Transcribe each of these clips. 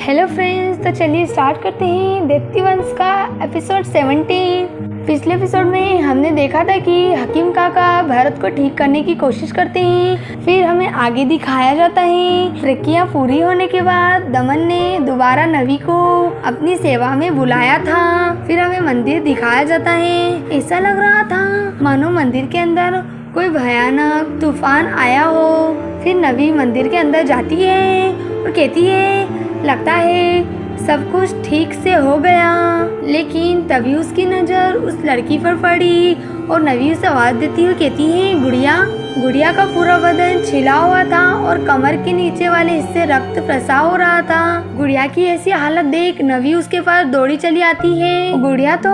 Hello friends, तो चलिए start करते हैं दैत्यवंश का एपिसोड 17। पिछले एपिसोड में हमने देखा था कि हकीम काका भरत को ठीक करने की कोशिश करते हैं। फिर हमें आगे दिखाया जाता है प्रक्रिया पूरी होने के बाद दमन ने दोबारा नवी को अपनी सेवा में बुलाया था। फिर हमें मंदिर दिखाया जाता है। ऐसा लग रहा था मानो मंदिर के अंदर कोई भयानक तूफान आया हो। फिर नवी मंदिर के अंदर जाती है और कहती है लगता है सब कुछ ठीक से हो गया। लेकिन तभी उसकी नज़र उस लड़की पर पड़ी और नवी उसे आवाज़ देती हुई कहती है गुड़िया। गुड़िया का पूरा बदन छिला हुआ था और कमर के नीचे वाले हिस्से रक्त प्रसाव हो रहा था। गुड़िया की ऐसी हालत देख नवी उसके पास दौड़ी चली आती है। गुड़िया तो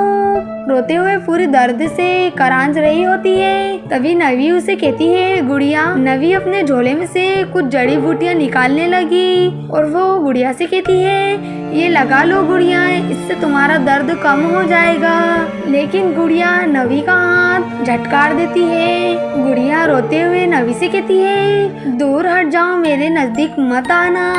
रोते हुए पूरी दर्द से करांज रही होती है। तभी नवी उसे कहती है गुड़िया। नवी अपने झोले में से कुछ जड़ी बूटियां निकालने लगी और वो गुड़िया से कहती है ये लगा लो गुड़िया, इससे तुम्हारा दर्द कम हो जाएगा। लेकिन गुड़िया नवी का हाथ झटकार देती है। गुड़िया रोते हुए नवी से कहती है दूर हट जाओ, मेरे नजदीक मत आना।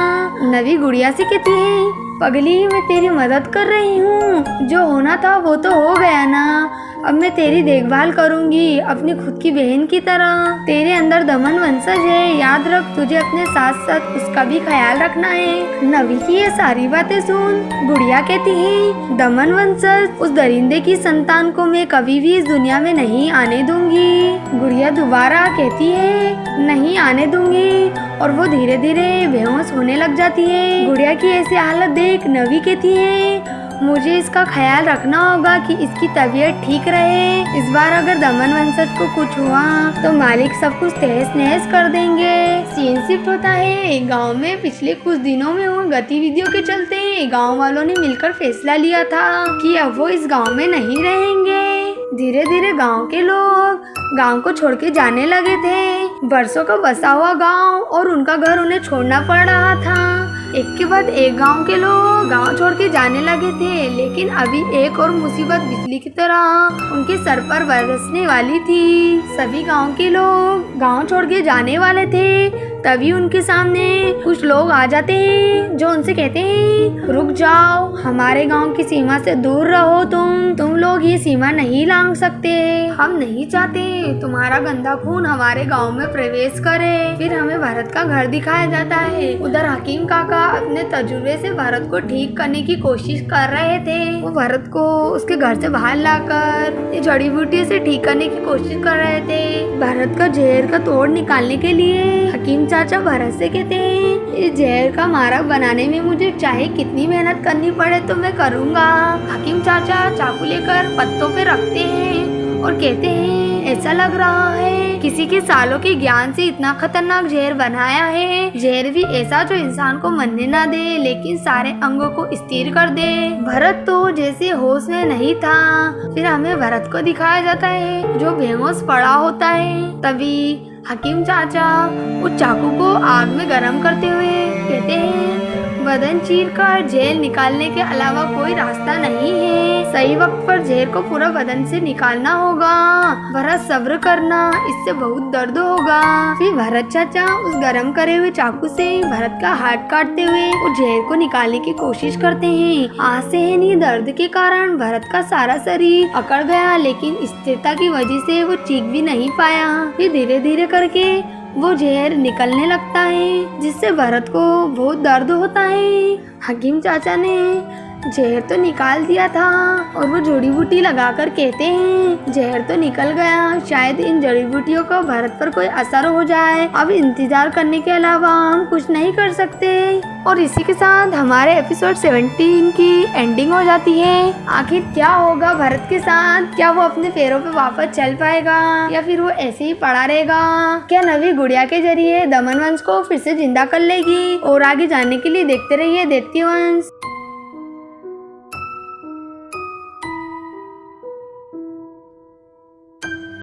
नवी गुड़िया से कहती है पगली, मैं तेरी मदद कर रही हूँ, जो होना था वो तो हो गया ना। अब मैं तेरी देखभाल करूंगी अपनी खुद की बहन की तरह। तेरे अंदर दमन वंशज है, याद रख, तुझे अपने साथ साथ उसका भी ख्याल रखना है। नवी की ये सारी बातें सुन गुड़िया कहती है दमन वंशज उस दरिंदे की संतान को मैं कभी भी इस दुनिया में नहीं आने दूंगी। गुड़िया दोबारा कहती है नहीं आने दूंगी और वो धीरे धीरे बेहोश होने लग जाती है। गुड़िया की ऐसी हालत देख नवी कहती है मुझे इसका ख्याल रखना होगा कि इसकी तबीयत ठीक रहे। इस बार अगर दमन वंशज को कुछ हुआ तो मालिक सब कुछ तहस नहस कर देंगे। सीन शिफ्ट होता है गांव में। पिछले कुछ दिनों में हुए गतिविधियों के चलते गांव वालों ने मिलकर फैसला लिया था कि अब वो इस गांव में नहीं रहेंगे। धीरे धीरे गांव के लोग गांव को छोड़ के जाने लगे थे। बरसों का बसा हुआ गांव और उनका घर उन्हें छोड़ना पड़ रहा था। एक के बाद एक गांव के लोग गांव छोड़ के जाने लगे थे। लेकिन अभी एक और मुसीबत बिजली की तरह उनके सर पर बरसने वाली थी। सभी गांव के लोग गांव छोड़ के जाने वाले थे। तभी उनके सामने कुछ लोग आ जाते हैं जो उनसे कहते हैं रुक जाओ, हमारे गांव की सीमा से दूर रहो। तुम लोग ये सीमा नहीं लांघ सकते। हम नहीं चाहते तुम्हारा गंदा खून हमारे गांव में प्रवेश करे। फिर हमें भरत का घर दिखाया जाता है। उधर हकीम काका अपने तजुर्बे से भरत को ठीक करने की कोशिश कर रहे थे। वो भरत को उसके घर से बाहर लाकर जड़ी बूटी से ठीक करने की कोशिश कर रहे थे। भरत का जहर का तोड़ निकालने के लिए हकीम चाचा भरत से कहते हैं इस जहर का मारक बनाने में मुझे चाहे कितनी मेहनत करनी पड़े तो मैं करूँगा। हकीम चाचा चाकू लेकर पत्तों पे रखते हैं और कहते हैं ऐसा लग रहा है किसी के सालों के ज्ञान से इतना खतरनाक जहर बनाया है। जहर भी ऐसा जो इंसान को मरने ना दे लेकिन सारे अंगों को स्थिर कर दे। भरत तो जैसे होश में नहीं था। फिर हमें भरत को दिखाया जाता है जो बेहोश पड़ा होता है। तभी हकीम चाचा उस चाकू को आग में गर्म करते हुए कहते हैं बदन चीर कर जहर निकालने के अलावा कोई रास्ता नहीं है। सही वक्त पर जहर को पूरा बदन से निकालना होगा। भरत सब्र करना, इससे बहुत दर्द होगा। फिर भरत चाचा उस गर्म करे हुए चाकू से भरत का हाथ काटते हुए उस जहर को निकालने की कोशिश करते हैं। असहनीय दर्द के कारण भरत का सारा शरीर अकड़ गया, लेकिन स्थिरता की वजह से वो चीख भी नहीं पाया। फिर धीरे धीरे करके वो जहर निकलने लगता है जिससे भरत को बहुत दर्द होता है। हकीम चाचा ने जहर तो निकाल दिया था और वो जड़ी बूटी लगाकर कहते हैं जहर तो निकल गया, शायद इन जड़ी बूटियों का भरत पर कोई असर हो जाए। अब इंतजार करने के अलावा हम कुछ नहीं कर सकते। और इसी के साथ हमारे एपिसोड 17 की एंडिंग हो जाती है। आखिर क्या होगा भरत के साथ? क्या वो अपने पैरों पे वापस चल पाएगा या फिर वो ऐसे ही पड़ा रहेगा? क्या नवी गुड़िया के जरिए दमन वंश को फिर से जिंदा कर लेगी? और आगे जानने के लिए देखते रहिए दैत्यवंश।